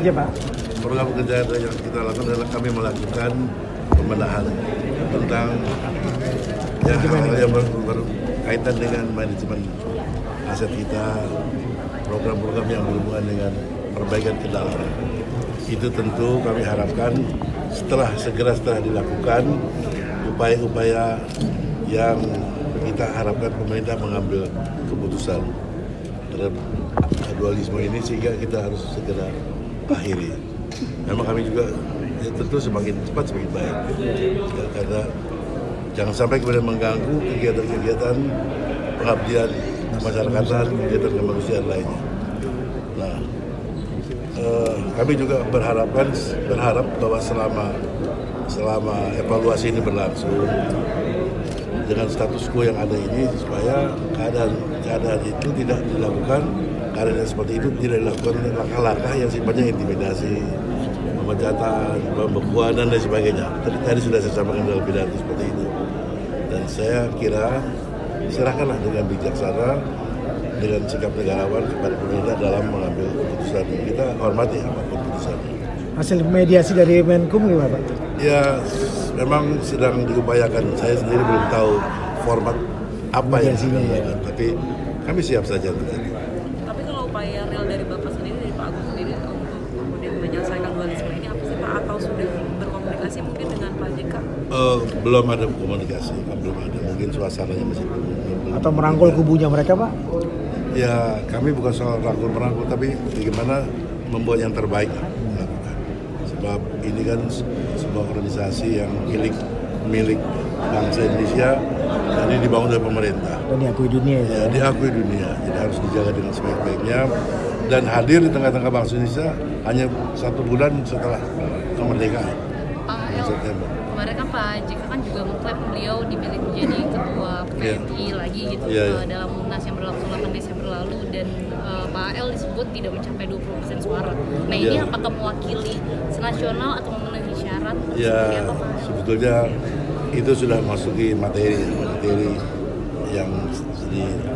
Iya Pak. Program kerja yang kita lakukan adalah kami melakukan pembenahan tentang hal yang berkaitan dengan manajemen aset kita, program-program yang berhubungan dengan perbaikan kendala. Itu tentu kami harapkan segera dilakukan upaya-upaya yang kita harapkan pemerintah mengambil keputusan terhadap dualisme ini sehingga kita harus segera akhiri. Memang kami juga tentu semakin cepat semakin baik karena jangan sampai kemudian mengganggu kegiatan-kegiatan pengabdian kemasyarakatan, kegiatan kemanusiaan lainnya. Nah, kami juga berharap bahwa selama evaluasi ini berlangsung dengan status quo yang ada ini supaya keadaan itu tidak dilakukan, keadaan seperti itu tidak dilakukan langkah-langkah yang sifatnya intimidasi, pemecatan, pembekuan dan lain sebagainya. Tadi sudah saya sampaikan dalam pidato seperti itu. Dan saya kira serahkanlah dengan bijaksana, dengan sikap negarawan kepada pemerintah dalam mengambil keputusan. Kita hormati apapun keputusannya. Hasil mediasi dari Menkum gimana Pak? Ya, memang sedang diupayakan. Saya sendiri belum tahu format apa yang dilakukan, tapi kami siap saja untuk itu. Tapi kalau upaya real dari Bapak sendiri, dari Pak Agus sendiri untuk kemudian menyelesaikan dualisme ini apa sih Pak? Atau sudah berkomunikasi mungkin dengan Pak JK? Belum ada komunikasi, belum ada. Mungkin suasananya masih belum. Atau merangkul kubunya mereka Pak? Ya, kami bukan soal merangkul, tapi bagaimana membuat yang terbaik melakukan. Sebab ini kan sebuah organisasi yang milik bangsa Indonesia, jadi dibangun oleh pemerintah. Dan diakui dunia ya? Diakui dunia, jadi harus dijaga dengan sebaik-baiknya. Dan hadir di tengah-tengah bangsa Indonesia hanya 1 bulan setelah kemerdekaan. September. Kemarin kan Pak JK kan juga mengklaim beliau dipilih menjadi ketua PNI lagi gitu dalam Munas yang berlangsung 8 Desember lalu, dan Pak AL disebut tidak mencapai 20% suara. Nah ini apakah mewakili senasional atau memenuhi syarat? Ya, sebetulnya itu sudah masuki materi yang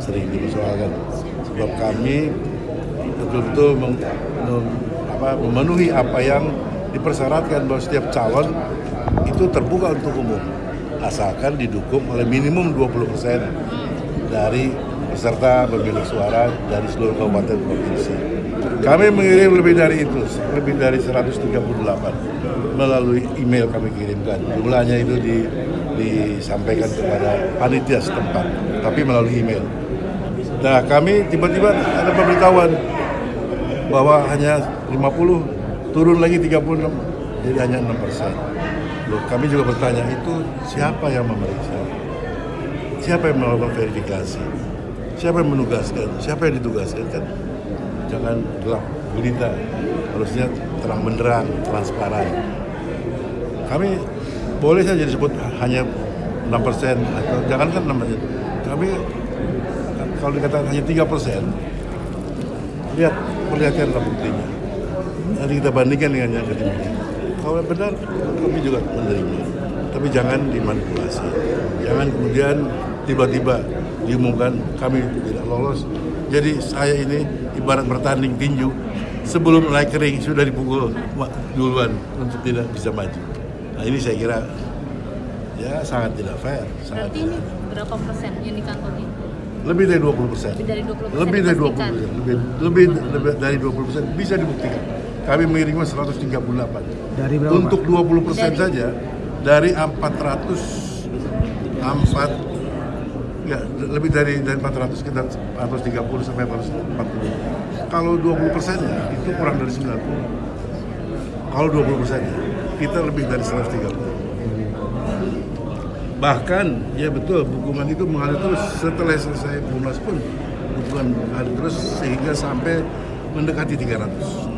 sering dipersoalkan. Sebab kami betul-betul memenuhi apa yang dipersyaratkan bahwa setiap calon itu terbuka untuk umum asalkan didukung oleh minimum 20% dari peserta pemilik suara dari seluruh kabupaten provinsi. Kami mengirim lebih dari itu, lebih dari 138 melalui email kami kirimkan. Jumlahnya itu disampaikan kepada panitia setempat, tapi melalui email. Nah, kami tiba-tiba ada pemberitahuan bahwa hanya 50, turun lagi 36, jadi hanya 6%. Loh, kami juga bertanya, itu siapa yang memeriksa? Siapa yang melakukan verifikasi? Siapa yang menugaskan? Siapa yang ditugaskan? Kan jangan gelap gulita, harusnya terang benderang, transparan. Kami boleh saja disebut hanya 6% atau jangankan 6%. Kami kalau dikatakan hanya 3%, perlihatkanlah buktinya. Nanti kita bandingkan dengan yang kedua. Kalau benar, kami juga menerima. Tapi jangan dimanipulasi. Jangan kemudian tiba-tiba diumumkan kami tidak lolos. Jadi saya ini ibarat bertanding tinju, sebelum naik ring sudah dipukul duluan untuk tidak bisa maju. Nah ini saya kira ya sangat tidak fair. Berarti ini berapa persen yang dikantongi? Lebih dari 20%. Lebih dari 20%. Lebih dari 20% bisa dibuktikan. Kami mengirimkan 138. Dari berapa? Untuk 20% saja dari 400 lebih dari 400 kita 430 sampai 440. Kalau 20%-nya itu kurang dari 90. Kalau 20%-nya kita lebih dari 130. Bahkan ya betul, dukungan itu mengalir terus setelah selesai Munas pun dukungan mengalir terus sehingga sampai mendekati 300.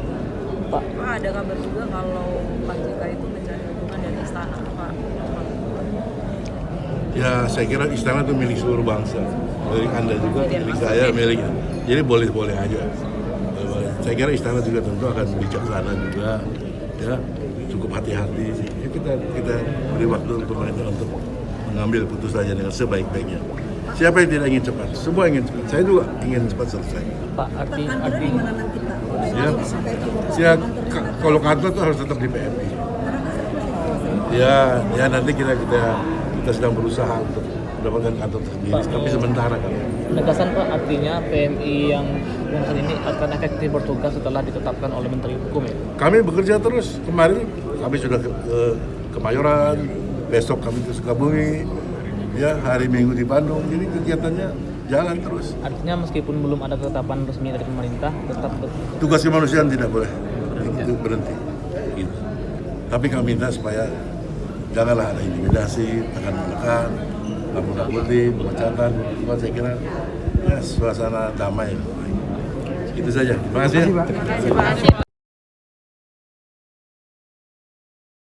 Pak, ada kabar juga kalau Pak JK itu mencari dukungan dari istana, Pak. Ya, saya kira istana itu milik seluruh bangsa, milik Anda juga, milik saya, milik. Jadi boleh-boleh aja. Saya kira istana juga tentu akan bijaksana juga, ya cukup hati-hati. Ya, kita beri waktu untuk pemerintah untuk mengambil putusannya dengan sebaik-baiknya. Siapa yang tidak ingin cepat? Semua ingin cepat. Saya juga ingin cepat selesai. Pak, arti Kalau kantor tuh harus tetap di PMI. Ya nanti kita sedang berusaha untuk mendapatkan kantor tersendiri, tapi sementara kan. Penegasan Pak, artinya PMI yang ini akan efektif bertugas setelah ditetapkan oleh Menteri Hukum ya? Kami bekerja terus. Kemarin kami sudah ke Kemayoran, besok kami ke Sukabumi, ya hari Minggu di Bandung. Jadi kegiatannya jalan terus. Artinya meskipun belum ada ketetapan resmi dari pemerintah, tetap Tugas kemanusiaan tidak boleh itu berhenti. Gitu. Tapi kami minta supaya janganlah ada intimidasi, tekan-tekan, nakut-nakutin, pemecatan. Cuma saya kira ya suasana damai. Itu saja. Terima kasih. Terima kasih, Pak. Terima kasih Pak.